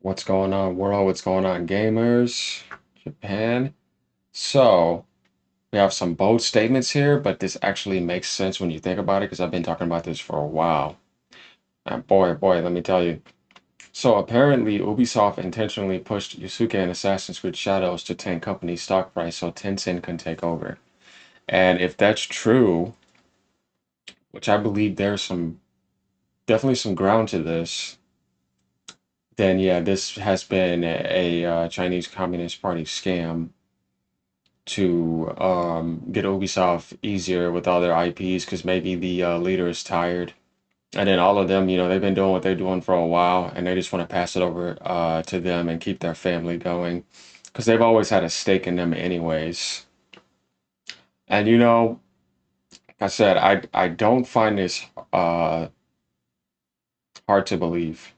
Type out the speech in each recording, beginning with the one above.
What's going on, world? What's going on, gamers? Japan. So, we have some bold statements here, but this actually makes sense when you think about it because I've been talking about this for a while. And boy, let me tell you. So, apparently, Ubisoft intentionally pushed Yasuke and Assassin's Creed Shadows to tank company stock price so Tencent can take over. And if that's true, which I believe there's definitely some ground to this, then yeah, this has been a Chinese Communist Party scam to get Ubisoft easier with all their IPs because maybe the leader is tired. And then all of them, they've been doing what they're doing for a while and they just want to pass it over to them and keep their family going because they've always had a stake in them anyways. And like I said, I don't find this uh, hard to believe.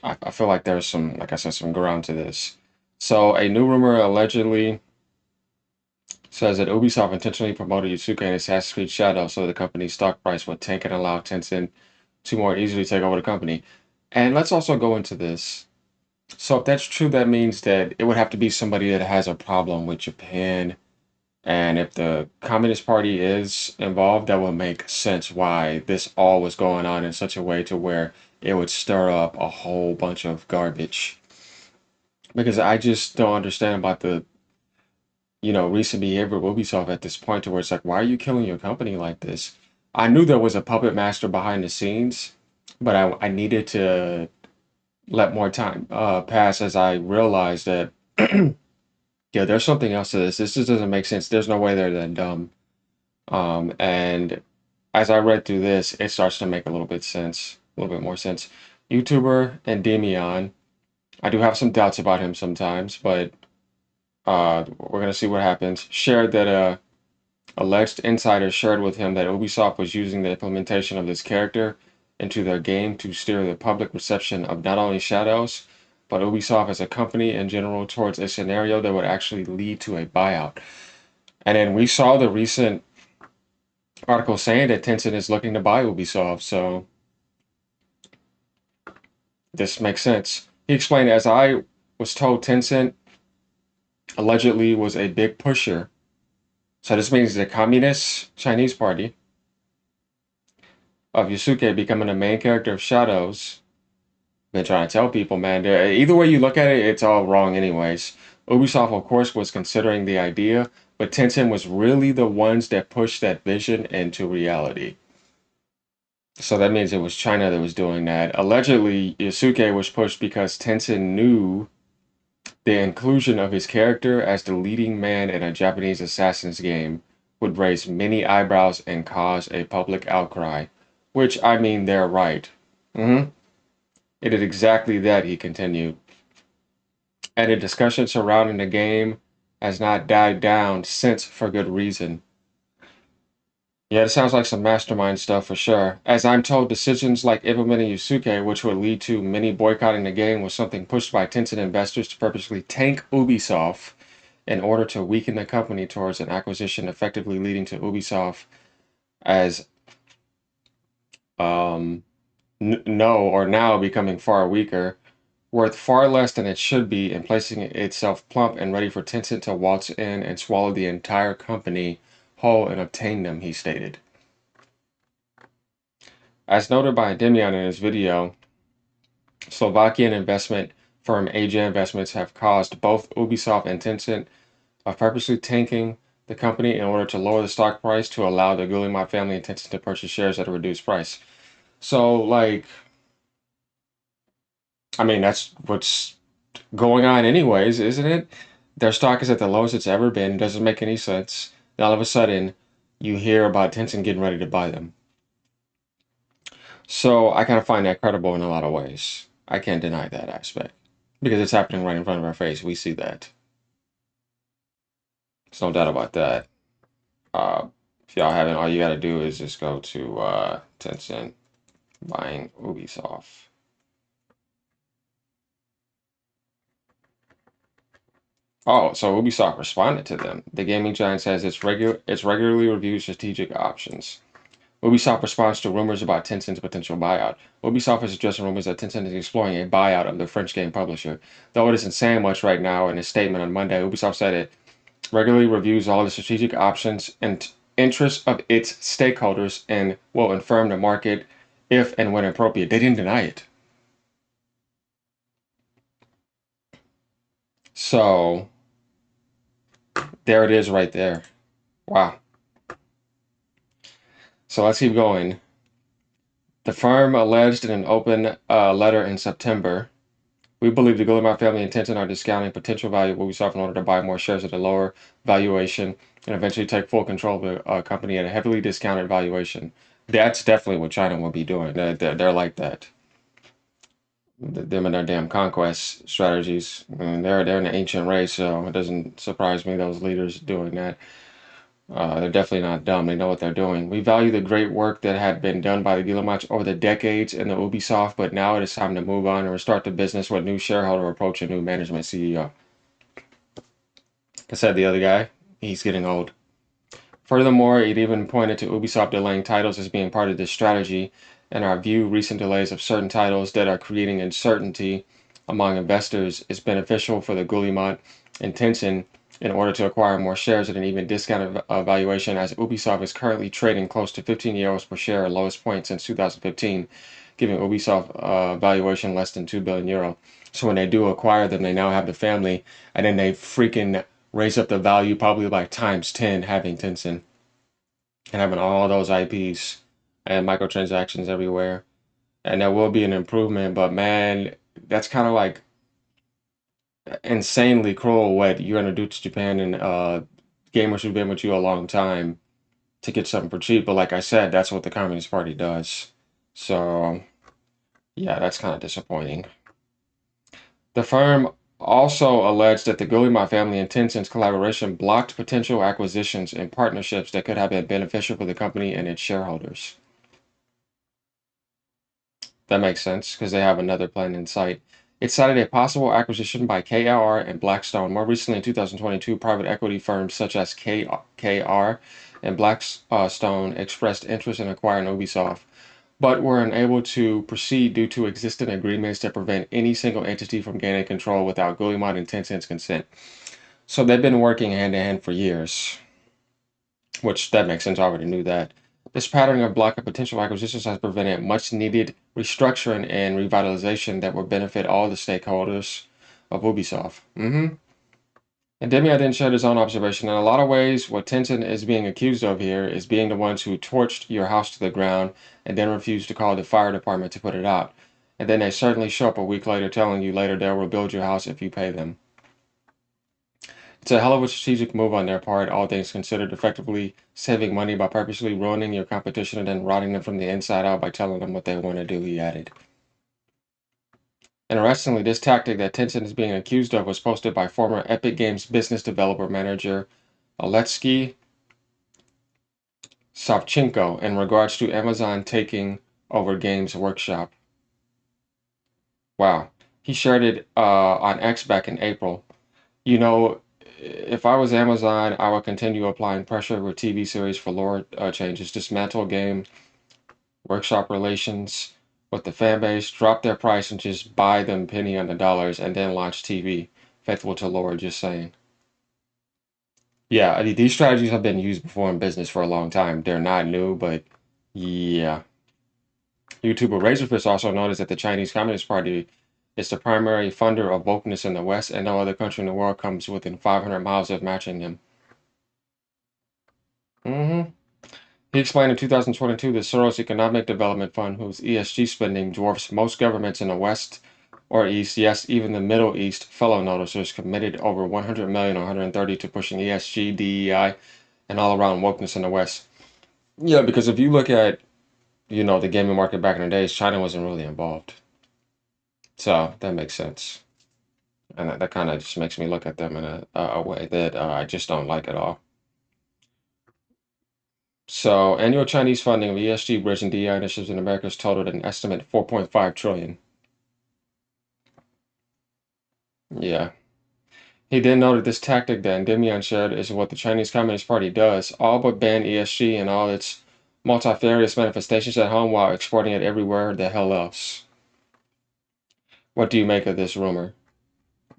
I feel like there's some, like I said, some ground to this. So a new rumor allegedly says that Ubisoft intentionally promoted Yasuke and Assassin's Creed Shadow so the company's stock price would tank and allow Tencent to more easily take over the company. And let's also go into this. So if that's true, that means that it would have to be somebody that has a problem with Japan. And if the Communist Party is involved, that would make sense why this all was going on in such a way to where it would stir up a whole bunch of garbage. Because I just don't understand about the recent behavior of Ubisoft at this point to where it's like, why are you killing your company like this? I knew there was a puppet master behind the scenes, but I needed to let more time pass as I realized that, yeah, there's something else to this. This just doesn't make sense. There's no way they're that dumb. And as I read through this, it starts to make a little bit more sense. YouTuber Endymion, I do have some doubts about him sometimes, but we're gonna see what happens. Shared that alleged insiders shared with him that Ubisoft was using the implementation of this character into their game to steer the public reception of not only Shadows, but Ubisoft as a company in general towards a scenario that would actually lead to a buyout. And then we saw the recent article saying that Tencent is looking to buy Ubisoft, so this makes sense. He explained, as I was told, Tencent allegedly was a big pusher. So this means the Communist Chinese Party of Yasuke becoming the main character of Shadows. Been trying to tell people, man, either way you look at it, it's all wrong anyways. Ubisoft, of course, was considering the idea, but Tencent was really the ones that pushed that vision into reality. So that means it was China that was doing that. Allegedly, Yasuke was pushed because Tencent knew the inclusion of his character as the leading man in a Japanese assassin's game would raise many eyebrows and cause a public outcry. Which, I mean, they're right. It is exactly that, he continued. And the discussion surrounding the game has not died down since for good reason. Yeah, it sounds like some mastermind stuff for sure. As I'm told, decisions like implementing Yusuke, which would lead to many boycotting the game, was something pushed by Tencent investors to purposely tank Ubisoft in order to weaken the company towards an acquisition, effectively leading to Ubisoft as um, no or now becoming far weaker, worth far less than it should be, and placing itself plump and ready for Tencent to waltz in and swallow the entire company whole and obtain them, he stated. As noted by Endymion in his video, Slovakian investment firm AJ Investments have caused both Ubisoft and Tencent of purposely tanking the company in order to lower the stock price to allow the Guillemot family and Tencent to purchase shares at a reduced price. So, like, I mean, that's what's going on anyways, isn't it? Their stock is at the lowest it's ever been. Doesn't make any sense. Then all of a sudden, you hear about Tencent getting ready to buy them. So I kind of find that credible in a lot of ways. I can't deny that aspect because it's happening right in front of our face. We see that. There's no doubt about that. Uh, if y'all haven't, all you got to do is just go to Tencent buying Ubisoft. Oh, so Ubisoft responded to them. The gaming giant says it's regularly reviews strategic options, Ubisoft responds to rumors about Tencent's potential buyout. Ubisoft is addressing rumors that Tencent is exploring a buyout of the French game publisher. Though it isn't saying much right now, in a statement on Monday, Ubisoft said it regularly reviews all the strategic options and interests of its stakeholders and will inform the market if and when appropriate. They didn't deny it. So there it is right there. Wow. So let's keep going. The firm alleged in an open letter in September, we believe the Guillemot family and Tencent are discounting potential value of Ubisoft in order to buy more shares at a lower valuation and eventually take full control of the company at a heavily discounted valuation. That's definitely what China will be doing. They're like that. Them and their damn conquest strategies. I mean, they're an ancient race, so it doesn't surprise me those leaders doing that. They're definitely not dumb. They know what they're doing. We value the great work that had been done by the Guillemets over the decades in the Ubisoft, but now it is time to move on and restart the business with a new shareholder approach and new management CEO. I said the other guy, he's getting old. Furthermore, it even pointed to Ubisoft delaying titles as being part of this strategy. In our view, recent delays of certain titles that are creating uncertainty among investors is beneficial for the Guillemot and Tencent in order to acquire more shares at an even discounted valuation, as Ubisoft is currently trading close to 15 euros per share, lowest point since 2015, giving Ubisoft valuation less than 2 billion euro. So when they do acquire them, they now have the family, and then they freaking raise up the value probably like times 10 having Tencent and having all those IPs and microtransactions everywhere. And there will be an improvement, but man, that's kind of like insanely cruel what you're gonna do to Japan and gamers who've been with you a long time to get something for cheap. But like I said, that's what the Communist Party does. So yeah, that's kind of disappointing. The firm also alleged that the Guillemot family and Tencent's collaboration blocked potential acquisitions and partnerships that could have been beneficial for the company and its shareholders. That makes sense because they have another plan in sight. It cited a possible acquisition by KR and Blackstone. More recently, in 2022, private equity firms such as KR and Blackstone expressed interest in acquiring Ubisoft, but were unable to proceed due to existing agreements that prevent any single entity from gaining control without Guillemot and Tencent's consent. So they've been working hand in hand for years, which that makes sense. I already knew that. This pattern of blocking potential acquisitions has prevented much needed restructuring and revitalization that would benefit all the stakeholders of Ubisoft. And Demian then shared his own observation. In a lot of ways, what Tencent is being accused of here is being the ones who torched your house to the ground and then refused to call the fire department to put it out. And then they certainly show up a week later telling you later they'll rebuild your house if you pay them. It's a hell of a strategic move on their part, all things considered, effectively saving money by purposely ruining your competition and then rotting them from the inside out by telling them what they want to do, he added. Interestingly, this tactic that Tencent is being accused of was posted by former Epic Games business developer manager Alexei Savchenko in regards to Amazon taking over Games Workshop. Wow. He shared it on X back in April. You know, if I was Amazon, I would continue applying pressure with TV series for lore changes, dismantle game workshop relations with the fan base, drop their price, and just buy them penny on the dollars, and then launch TV. Faithful to lore, just saying. Yeah, I mean, these strategies have been used before in business for a long time. They're not new, but yeah. YouTuber Razorfish also noticed that the Chinese Communist Party is the primary funder of wokeness in the West, and no other country in the world comes within 500 miles of matching them. He explained in 2022 the Soros Economic Development Fund, whose ESG spending dwarfs most governments in the West or East, yes, even the Middle East, fellow noticers committed over 100 million or 130 to pushing ESG, DEI, and all around wokeness in the West. Yeah, because if you look at, the gaming market back in the days, China wasn't really involved. So that makes sense. And that kind of just makes me look at them in a way that I just don't like at all. So annual Chinese funding of ESG, bridge, and DEI initiatives in America is totaled an estimate 4.5 trillion. Yeah. He then noted this tactic that Endymion shared is what the Chinese Communist Party does, all but ban ESG and all its multifarious manifestations at home while exporting it everywhere the hell else. What do you make of this rumor?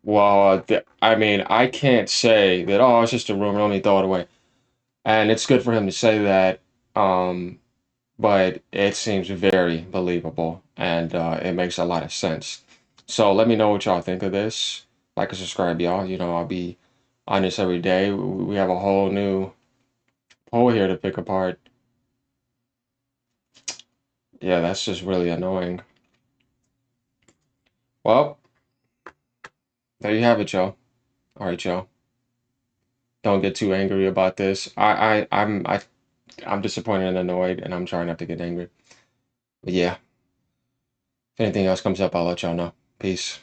Well, I mean, I can't say that, oh, it's just a rumor, let me throw it away. And it's good for him to say that, um, but it seems very believable and it makes a lot of sense. So let me know what y'all think of this. Like and subscribe, y'all. You know, I'll be on this every day. We have a whole new poll here to pick apart. Yeah, that's just really annoying. Well, there you have it, Joe. All right, Joe. Don't get too angry about this. I'm disappointed and annoyed, and I'm trying not to get angry. But yeah, if anything else comes up, I'll let y'all know. Peace.